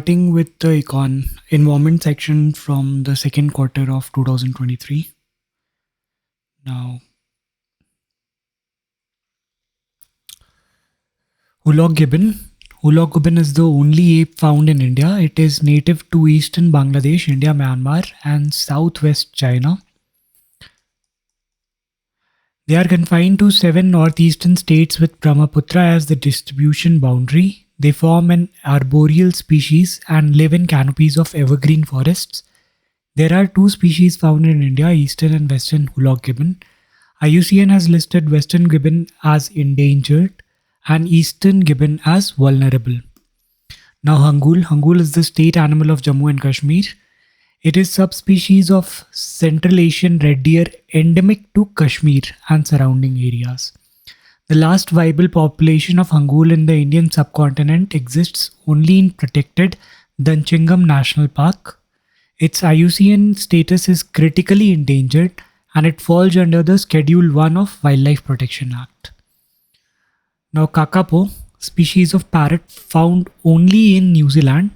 Starting with the environment section from the second quarter of 2023. Now, Hulok gibbon. Hulok gibbon is the only ape found in India. It is native to eastern Bangladesh, India, Myanmar, and southwest China. They are confined to 7 northeastern states with Brahmaputra as the distribution boundary. They form an arboreal species and live in canopies of evergreen forests. There are two species found in India, eastern and western Hulok gibbon. IUCN has listed western gibbon as endangered and eastern gibbon as vulnerable. Now Hangul. Hangul is the state animal of Jammu and Kashmir. It is subspecies of Central Asian red deer endemic to Kashmir and surrounding areas. The last viable population of Hangul in the Indian subcontinent exists only in protected Danchingam National Park. Its IUCN status is critically endangered and it falls under the Schedule 1 of Wildlife Protection Act. Now Kakapo, species of parrot found only in New Zealand.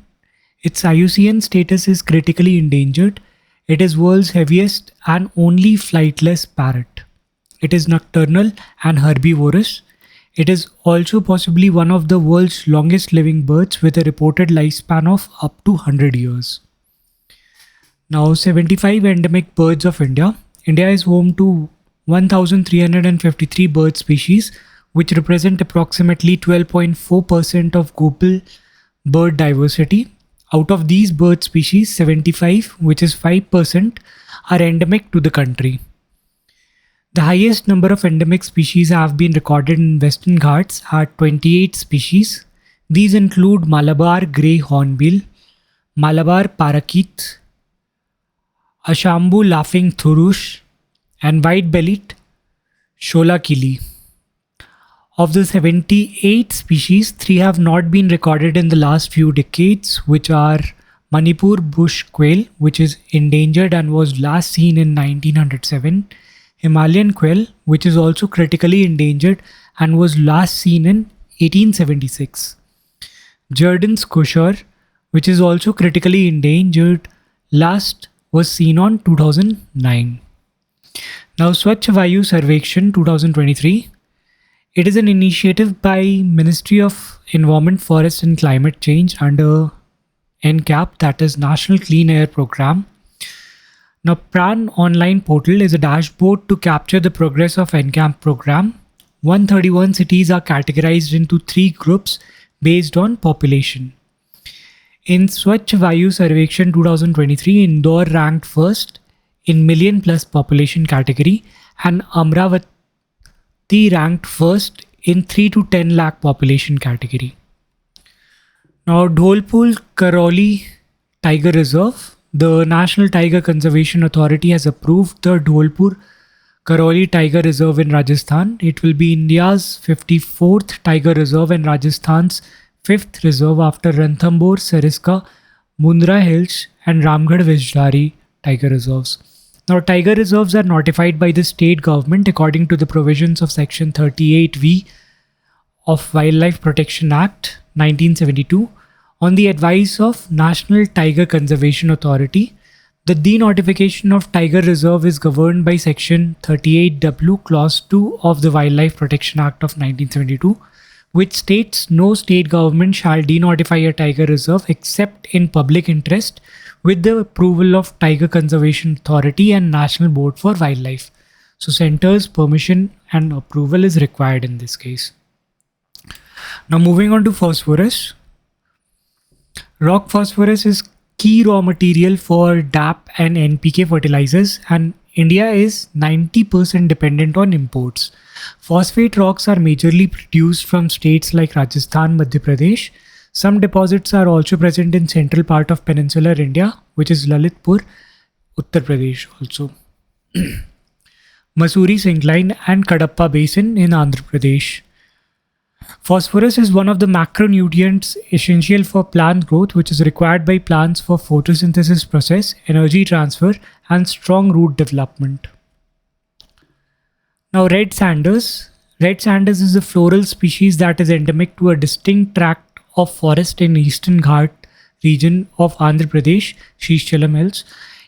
Its IUCN status is critically endangered. It is world's heaviest and only flightless parrot. It is nocturnal and herbivorous. It is also possibly one of the world's longest living birds with a reported lifespan of up to 100 years. Now 75 endemic birds of India. India is home to 1,353 bird species, which represent approximately 12.4% of global bird diversity. Out of these bird species, 75, which is 5%, are endemic to the country. The highest number of endemic species have been recorded in Western Ghats at 28 species. These include Malabar grey hornbill, Malabar parakeet, Ashambu laughing thrush, and white-bellied sholakili. Of the 78 species, 3 have not been recorded in the last few decades, which are Manipur bush quail, which is endangered and was last seen in 1907, Himalayan quail, which is also critically endangered and was last seen in 1876, Jordan's kushar, which is also critically endangered, last was seen on 2009. Now Swachh Vayu Sarvekshan 2023. It is an initiative by Ministry of Environment, Forest and Climate Change under NCAP, that is National Clean Air Program. Now PRAN online portal is a dashboard to capture the progress of NCAP program. 131 cities are categorized into 3 groups based on population. In Swachh Vayu Sarvekshan 2023, Indore ranked first in million plus population category and Amravati ranked first in 3 to 10 lakh population category. Now Dholpul Karoli Tiger Reserve. The National Tiger Conservation Authority has approved the Dholpur Karoli Tiger Reserve in Rajasthan. It will be India's 54th Tiger Reserve and Rajasthan's 5th reserve after Ranthambore, Sariska, Mundra Hills and Ramgarh Vishdari Tiger Reserves. Now, tiger reserves are notified by the state government according to the provisions of Section 38V of Wildlife Protection Act 1972 on the advice of National Tiger Conservation Authority. The denotification of tiger reserve is governed by Section 38W Clause 2 of the Wildlife Protection Act of 1972, which states no state government shall denotify a tiger reserve except in public interest with the approval of Tiger Conservation Authority and National Board for Wildlife. So center's permission and approval is required in this case. Now moving on to phosphorus. Rock phosphorus is key raw material for DAP and NPK fertilizers, and India is 90% dependent on imports. Phosphate rocks are majorly produced from states like Rajasthan, Madhya Pradesh. Some deposits are also present in central part of peninsular India, which is Lalitpur, Uttar Pradesh also. Mussoorie Syncline and Kadapa Basin in Andhra Pradesh. Phosphorus is one of the macronutrients essential for plant growth, which is required by plants for photosynthesis process, energy transfer and strong root development. Now red sanders. Red sanders is a floral species that is endemic to a distinct tract of forest in Eastern Ghat region of Andhra Pradesh, Srischalam Hills.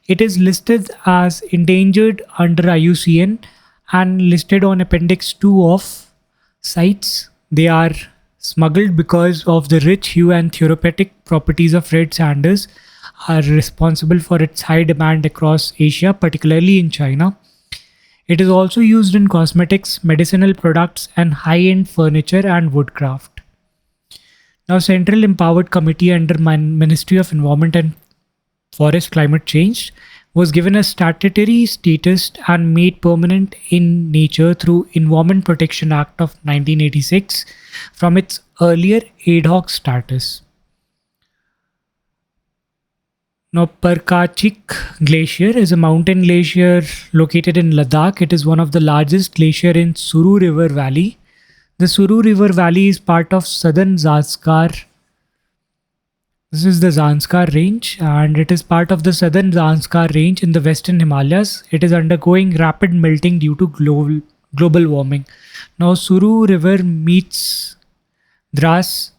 It is listed as endangered under IUCN and listed on Appendix 2 of sites. They are smuggled because of the rich hue and therapeutic properties of red sanders are responsible for its high demand across Asia, particularly in China. It is also used in cosmetics, medicinal products, and high-end furniture and woodcraft. Now, Central Empowered Committee under Ministry of Environment and Forest Climate Change was given a statutory status and made permanent in nature through Environment Protection Act of 1986 from its earlier ad hoc status. Now, Parkachik Glacier is a mountain glacier located in Ladakh. It is one of the largest glacier in Suru River Valley. The Suru River Valley is part of southern Zanskar. This is the Zanskar range and it is part of the southern Zanskar range in the western Himalayas. It is undergoing rapid melting due to global warming. Now, Suru River meets Dras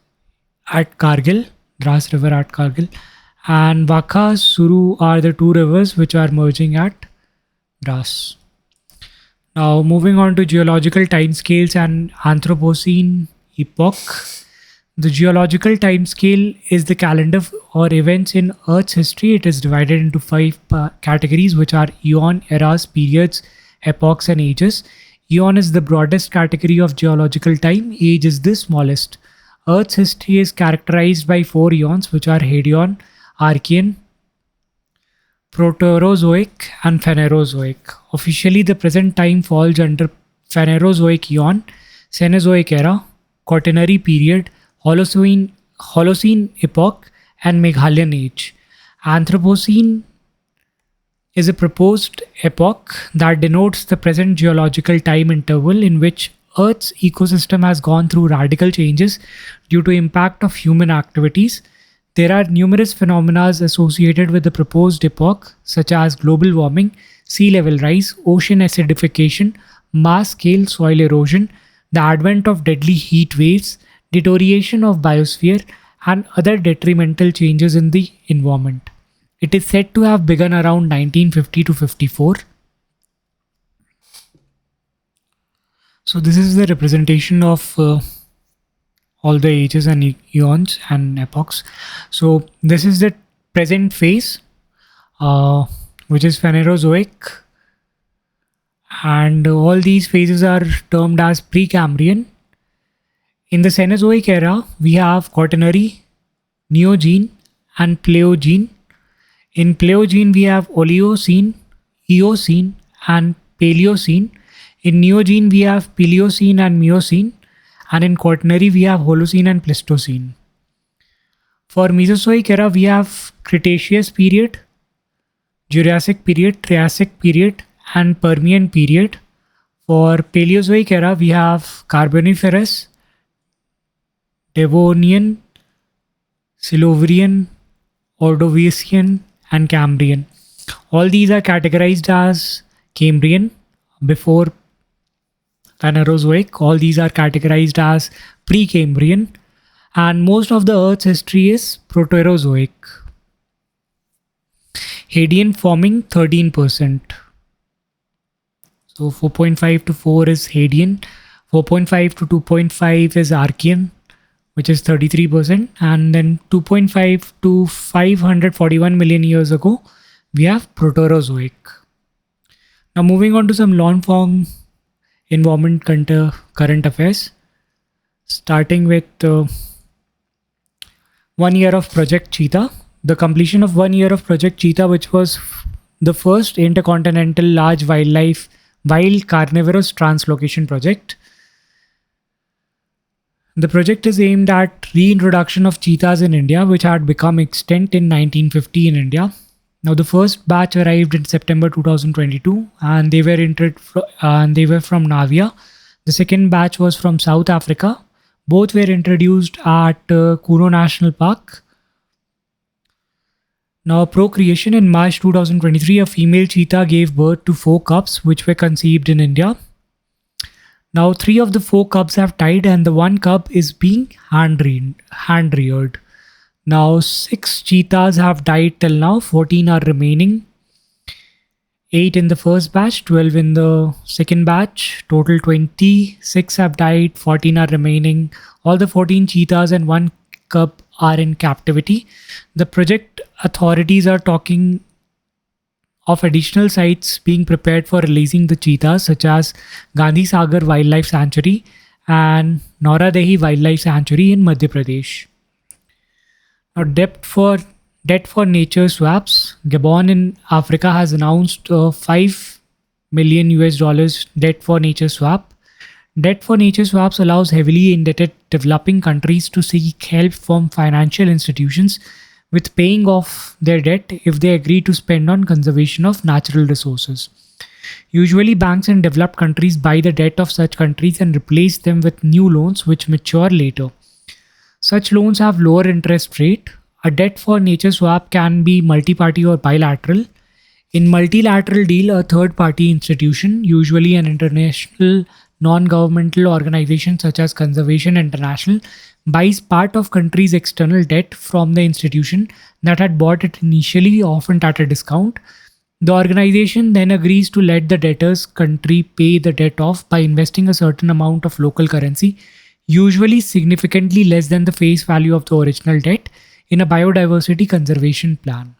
at Kargil, Dras River at Kargil, and Vakha, Suru are the two rivers which are merging at Dras. Now, moving on to geological timescales and Anthropocene epoch. The geological timescale is the calendar or events in Earth's history. It is divided into 5 categories, which are Eon, eras, periods, epochs, and ages. Eon is the broadest category of geological time. Age is the smallest. Earth's history is characterized by 4 eons, which are Hadean, Archean, Proterozoic, and Phanerozoic. Officially, the present time falls under Phanerozoic eon, Cenozoic era, Quaternary period, Holocene epoch, and Meghalayan age. Anthropocene is a proposed epoch that denotes the present geological time interval in which Earth's ecosystem has gone through radical changes due to impact of human activities. There are numerous phenomena associated with the proposed epoch, such as global warming, sea level rise, ocean acidification, mass-scale soil erosion, the advent of deadly heat waves, deterioration of biosphere, and other detrimental changes in the environment. It is said to have begun around 1950 to 54. So this is the representation of all the ages and eons and epochs. So this is the present phase, which is Phanerozoic, and all these phases are termed as Precambrian. In the Cenozoic era, we have Quaternary, Neogene, and Paleogene. In Paleogene, we have Oligocene, Eocene, and Paleocene. In Neogene, we have Paleocene and Miocene. And in Quaternary, we have Holocene and Pleistocene. For Mesozoic era, we have Cretaceous period, Jurassic period, Triassic period, and Permian period. For Paleozoic era, we have Carboniferous, Devonian, Silurian, Ordovician, and Cambrian. All these are categorized as Cambrian before Phanerozoic. All these are categorized as Precambrian, and most of the Earth's history is Proterozoic. Hadean forming 13%. So 4.5 to 4 is Hadean, 4.5 to 2.5 is Archean, which is 33%, and then 2.5 to 541 million years ago, we have Proterozoic. Now moving on to some long-form environment current affairs, starting with 1 year of Project Cheetah. The completion of 1 year of Project Cheetah, which was the first intercontinental large wild carnivorous translocation project. The project is aimed at reintroduction of cheetahs in India, which had become extinct in 1950 in India. Now, the first batch arrived in September 2022, and they were from Navia. The second batch was from South Africa. Both were introduced at Kuno National Park. Now, procreation in March 2023, a female cheetah gave birth to 4 cubs, which were conceived in India. Now, 3 of the 4 cubs have died, and the 1 cub is being hand reared. Now, 6 cheetahs have died till now, 14 are remaining. 8 in the first batch, 12 in the second batch, total 20. 6 have died, 14 are remaining. All the 14 cheetahs and 1 cub are in captivity. The project authorities are talking of additional sites being prepared for releasing the cheetahs, such as Gandhi Sagar Wildlife Sanctuary and Nauradehi Wildlife Sanctuary in Madhya Pradesh. Now, debt for nature swaps. Gabon in Africa has announced a 5 million US dollars debt for nature swap. Debt for nature swaps allows heavily indebted developing countries to seek help from financial institutions with paying off their debt if they agree to spend on conservation of natural resources. Usually, banks in developed countries buy the debt of such countries and replace them with new loans which mature later. Such loans have lower interest rate. A debt for nature swap can be multi-party or bilateral. In multilateral deal, a third-party institution, usually an international non-governmental organization such as Conservation International, buys part of country's external debt from the institution that had bought it initially, often at a discount. The organization then agrees to let the debtor's country pay the debt off by investing a certain amount of local currency, usually significantly less than the face value of the original debt, in a biodiversity conservation plan.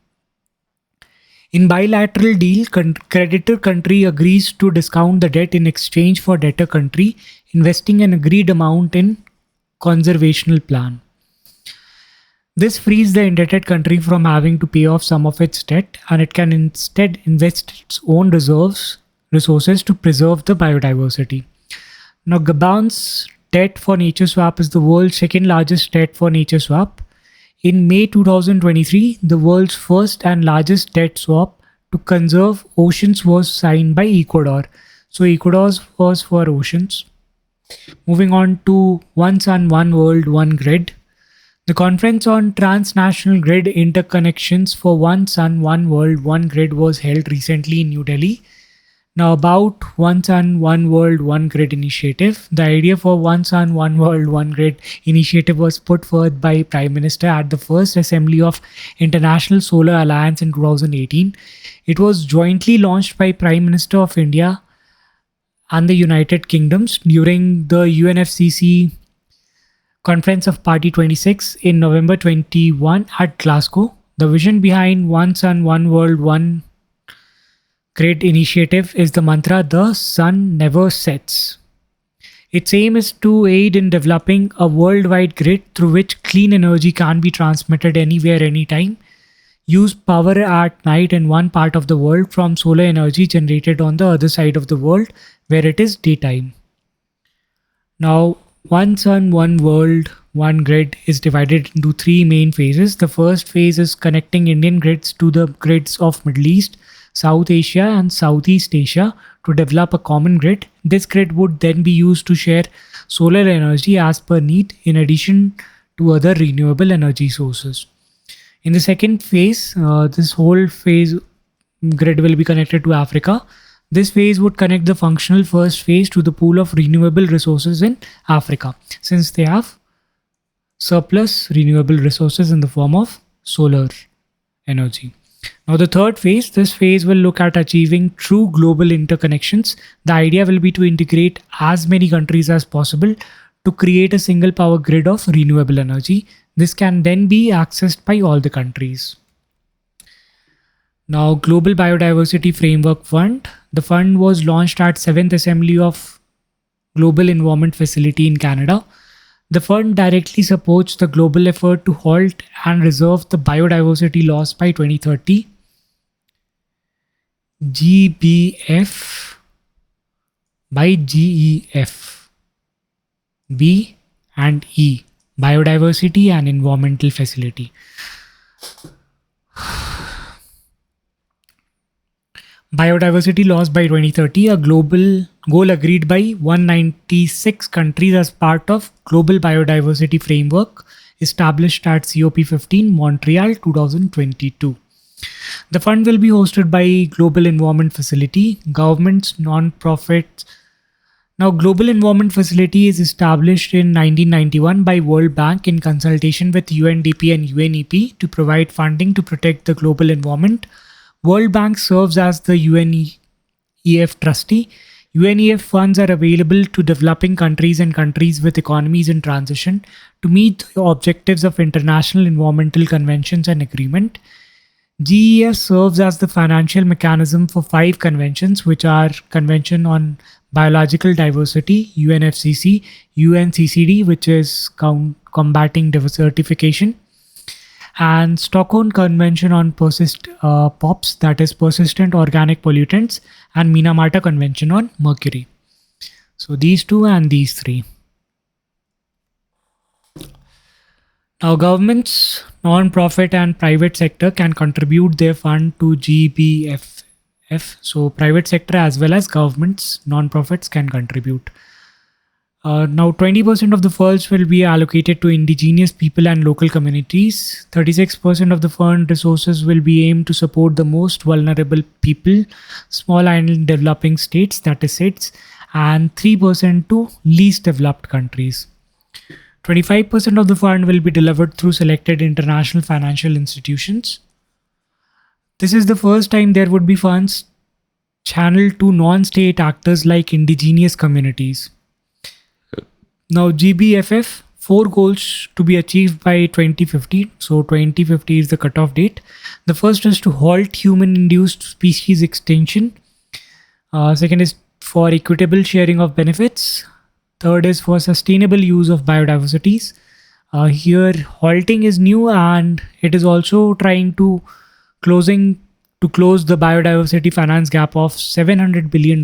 In bilateral deal, creditor country agrees to discount the debt in exchange for debtor country investing an agreed amount in conservational plan. This frees the indebted country from having to pay off some of its debt, and it can instead invest its own resources to preserve the biodiversity. Now, Gabon's debt for nature swap is the world's second largest debt for nature swap. In May 2023, the world's first and largest debt swap to conserve oceans was signed by Ecuador. So Ecuador was for oceans. Moving on to One Sun, One World, One Grid. The Conference on Transnational Grid Interconnections for One Sun, One World, One Grid was held recently in New Delhi. Now, about One Sun, One World, One Grid initiative. The idea for One Sun, One World, One Grid initiative was put forth by Prime Minister at the first assembly of International Solar Alliance in 2018. It was jointly launched by Prime Minister of India and the United Kingdoms during the UNFCCC Conference of Party 26 in November 21 at Glasgow. The vision behind One Sun, One World, One Grid initiative is the mantra, "The sun never sets." Its aim is to aid in developing a worldwide grid through which clean energy can be transmitted anywhere, anytime. Use power at night in one part of the world from solar energy generated on the other side of the world where it is daytime. Now, One Sun, One World, One Grid is divided into 3 main phases. The first phase is connecting Indian grids to the grids of Middle East, South Asia and Southeast Asia to develop a common grid. This grid would then be used to share solar energy as per need in addition to other renewable energy sources. In the second phase, this whole phase grid will be connected to Africa. This phase would connect the functional first phase to the pool of renewable resources in Africa, since they have surplus renewable resources in the form of solar energy. Now, the third phase, this phase will look at achieving true global interconnections. The idea will be to integrate as many countries as possible to create a single power grid of renewable energy. This can then be accessed by all the countries. Now, Global Biodiversity Framework Fund. The fund was launched at 7th Assembly of Global Environment Facility in Canada. The fund directly supports the global effort to halt and reserve the biodiversity loss by 2030. GBF by GEF. B and E, Biodiversity and Environmental Facility. Biodiversity loss by 2030, a global goal agreed by 196 countries as part of Global Biodiversity Framework established at COP15 Montreal 2022. The fund will be hosted by Global Environment Facility, governments, non-profits, Now, Global Environment Facility is established in 1991 by World Bank in consultation with UNDP and UNEP to provide funding to protect the global environment. World Bank serves as the UNEF trustee. UNEF funds are available to developing countries and countries with economies in transition to meet the objectives of international environmental conventions and agreement. GEF serves as the financial mechanism for 5 conventions, which are Convention on Biological Diversity, UNFCCC, UNCCD, which is combating desertification, and Stockholm Convention on POPs, that is Persistent Organic Pollutants, and Minamata Convention on Mercury. So these two and these three. Now, governments, non-profit and private sector can contribute their fund to GBFF. So private sector as well as governments, non-profits can contribute. Now 20% of the funds will be allocated to indigenous people and local communities. 36% of the fund resources will be aimed to support the most vulnerable people, small and developing states, that is SIDS, and 3% to least developed countries. 25% of the fund will be delivered through selected international financial institutions. This is the first time there would be funds channeled to non-state actors like indigenous communities. Now, GBFF, 4 goals to be achieved by 2050. So 2050 is the cutoff date. The first is to halt human-induced species extinction. Second is for equitable sharing of benefits. Third is for sustainable use of biodiversities. Here, halting is new, and it is also trying to close the biodiversity finance gap of $700 billion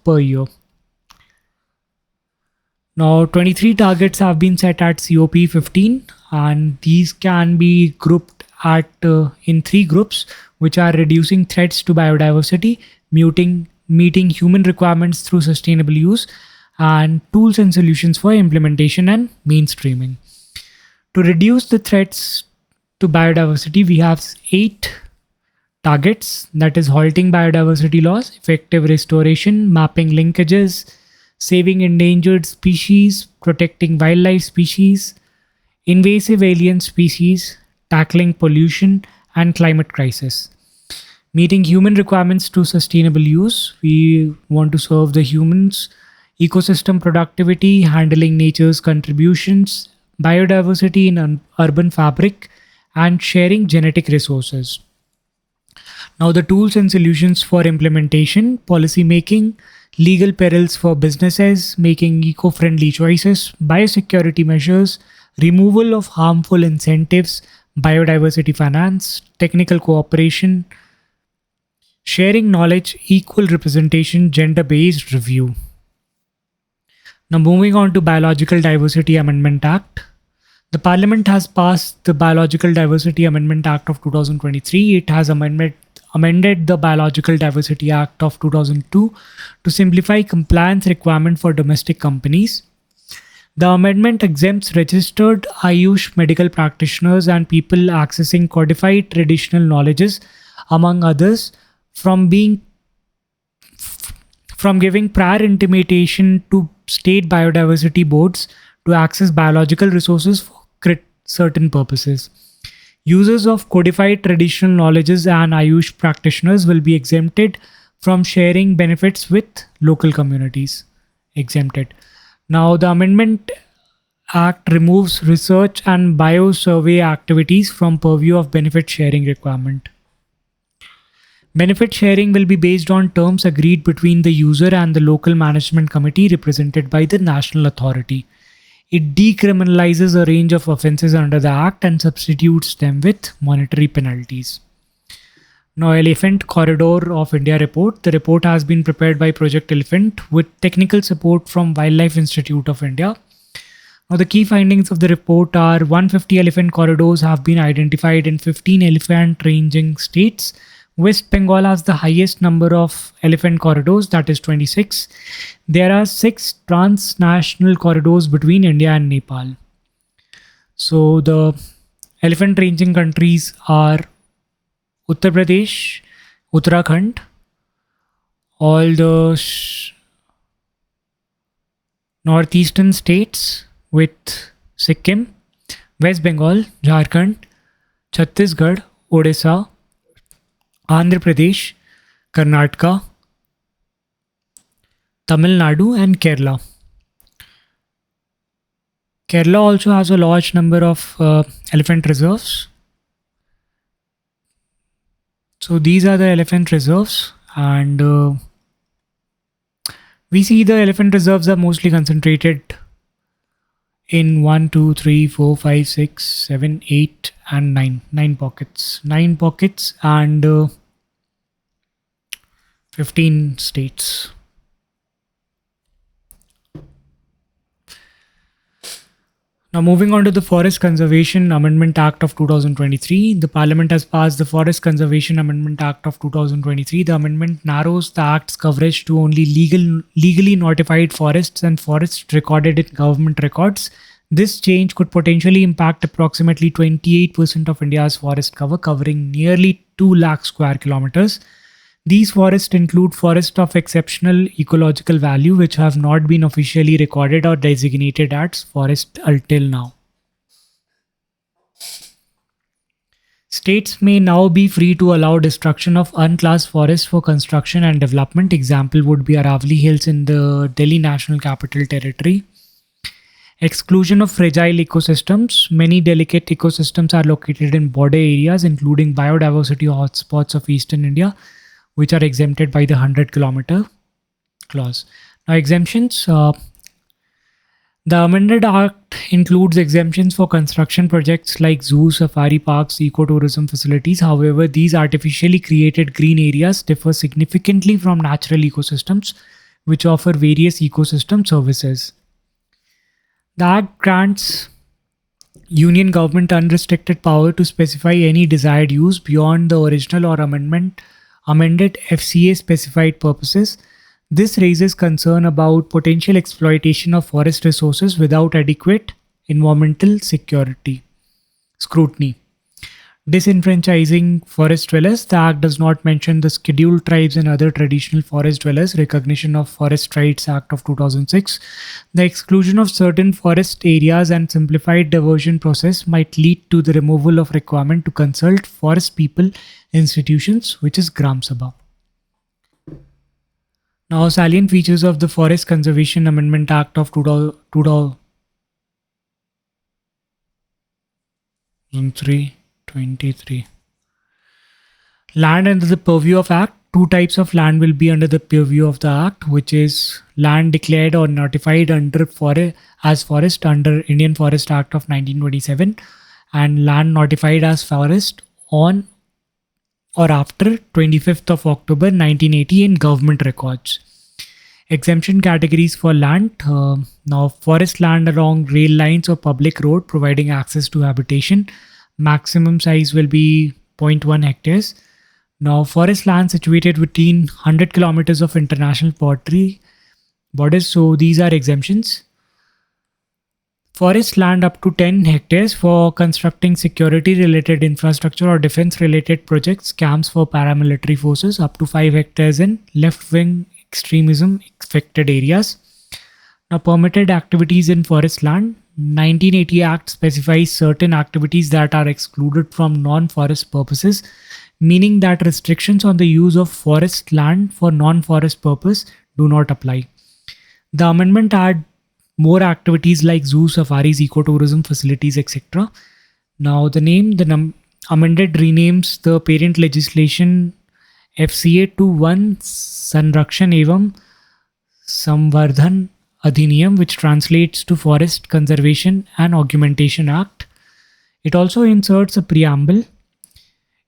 per year. Now, 23 targets have been set at COP15, and these can be grouped in 3 groups, which are reducing threats to biodiversity, meeting human requirements through sustainable use, and tools and solutions for implementation and mainstreaming. To reduce the threats to biodiversity, we have 8 targets, that is halting biodiversity loss, effective restoration, mapping linkages, saving endangered species, protecting wildlife species, invasive alien species, tackling pollution and climate crisis. Meeting human requirements to sustainable use, we want to serve the humans, ecosystem productivity, handling nature's contributions, biodiversity in urban fabric, and sharing genetic resources. Now, the tools and solutions for implementation, policy making, legal perils for businesses, making eco-friendly choices, biosecurity measures, removal of harmful incentives, biodiversity finance, technical cooperation, sharing knowledge, equal representation, gender-based review. Now, moving on to Biological Diversity Amendment Act. The Parliament has passed the Biological Diversity Amendment Act of 2023. It has amended the Biological Diversity Act of 2002 to simplify compliance requirement for domestic companies. The amendment exempts registered Ayush medical practitioners and people accessing codified traditional knowledges, among others, from giving prior intimation to state biodiversity boards to access biological resources for certain purposes. Users of codified traditional knowledges and Ayush practitioners will be exempted from sharing benefits with local communities. Exempted. Now, the Amendment Act removes research and biosurvey activities from purview of benefit sharing requirement. Benefit sharing will be based on terms agreed between the user and the local management committee represented by the national authority. It decriminalizes a range of offences under the Act and substitutes them with monetary penalties. Now, Elephant Corridor of India report. The report has been prepared by Project Elephant with technical support from Wildlife Institute of India. Now, the key findings of the report are 150 elephant corridors have been identified in 15 elephant ranging states. West Bengal has the highest number of elephant corridors, that is 26. There are 6 transnational corridors between India and Nepal. So the elephant ranging countries are Uttar Pradesh, Uttarakhand, all the Northeastern states with Sikkim, West Bengal, Jharkhand, Chhattisgarh, Odisha, Andhra Pradesh, Karnataka, Tamil Nadu, and Kerala. Kerala also has a large number of elephant reserves. So these are the elephant reserves, and we see the elephant reserves are mostly concentrated in 1, 2, 3, 4, 5, 6, 7, 8, and 9. 9 pockets. 9 pockets and 15 states. Now moving on to the Forest Conservation Amendment Act of 2023. The Parliament has passed the Forest Conservation Amendment Act of 2023. The amendment narrows the act's coverage to only legally notified forests and forests recorded in government records. This change could potentially impact approximately 28% of India's forest cover, covering nearly 2 lakh square kilometers. These forests include forests of exceptional ecological value which have not been officially recorded or designated as forest until now. States may now be free to allow destruction of unclassed forests for construction and development. Example would be Aravali Hills in the Delhi National Capital Territory. Exclusion of fragile ecosystems. Many delicate ecosystems are located in border areas, including biodiversity hotspots of eastern India, which are exempted by the 100-kilometer clause. Now, exemptions. The amended act includes exemptions for construction projects like zoos, safari parks, ecotourism facilities. However, these artificially created green areas differ significantly from natural ecosystems, which offer various ecosystem services. The act grants Union government unrestricted power to specify any desired use beyond the original or amended FCA specified purposes. This raises concern about potential exploitation of forest resources without adequate environmental scrutiny. Disenfranchising forest dwellers. The Act does not mention the scheduled tribes and other traditional forest dwellers. Recognition of Forest Rights Act of 2006. The exclusion of certain forest areas and simplified diversion process might lead to the removal of requirement to consult forest people institutions, which is Gram Sabha. Now, salient features of the Forest Conservation Amendment Act of 2023. Land under the purview of Act. 2 types of land will be under the purview of the Act, which is land declared or notified as forest under Indian Forest Act of 1927 and land notified as forest on or after 25th of October 1980 in government records. Exemption categories for land. Now, forest land along rail lines or public road providing access to habitation. Maximum size will be 0.1 hectares. Now, forest land situated within 100 kilometers of international borders. So these are exemptions. Forest land up to 10 hectares for constructing security-related infrastructure or defense-related projects, camps for paramilitary forces, up to 5 hectares in left-wing extremism affected areas. Now, permitted activities in forest land. 1980 Act specifies certain activities that are excluded from non-forest purposes, meaning that restrictions on the use of forest land for non-forest purpose do not apply. The amendment adds more activities like zoos, safaris, ecotourism facilities, etc. Now, the amended renames the parent legislation FCA to Wan Sanrakshan Evam Samvardhan Adhiniyam, which translates to Forest Conservation and Augmentation Act. It also inserts a preamble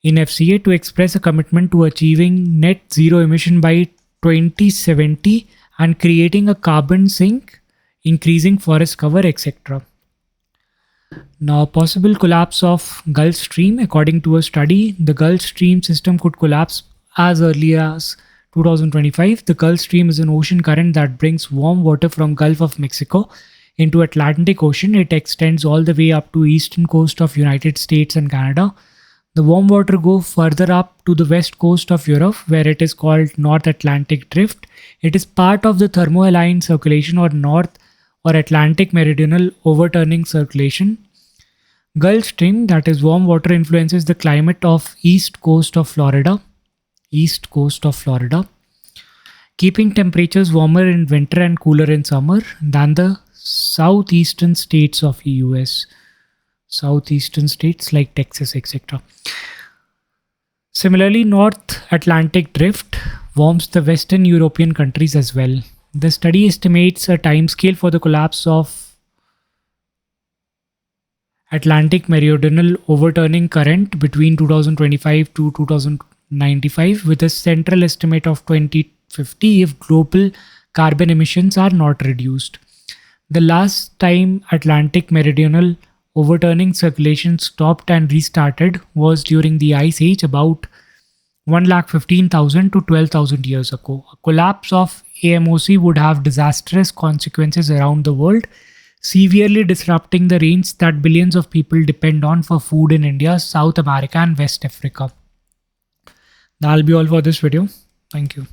in FCA to express a commitment to achieving net zero emission by 2070 and creating a carbon sink, increasing forest cover, etc. Now, possible collapse of Gulf Stream. According to a study, the Gulf Stream system could collapse as early as 2025. The Gulf Stream is an ocean current that brings warm water from Gulf of Mexico into Atlantic Ocean. It extends all the way up to eastern coast of United States and Canada. The warm water go further up to the west coast of Europe, where it is called North Atlantic Drift. It is part of the thermohaline circulation or North or Atlantic meridional overturning circulation. Gulf Stream, that is warm water, influences the climate of east coast of Florida. East coast of Florida, keeping temperatures warmer in winter and cooler in summer than the southeastern states of US. Southeastern states like Texas, etc. Similarly, North Atlantic drift warms the Western European countries as well. The study estimates a timescale for the collapse of Atlantic meridional overturning current between 2025 to 2095, with a central estimate of 2050 if global carbon emissions are not reduced. The last time Atlantic meridional overturning circulation stopped and restarted was during the Ice Age, about 1,15,000 to 12,000 years ago. A collapse of AMOC would have disastrous consequences around the world, severely disrupting the rains that billions of people depend on for food in India, South America, and West Africa. That'll be all for this video. Thank you.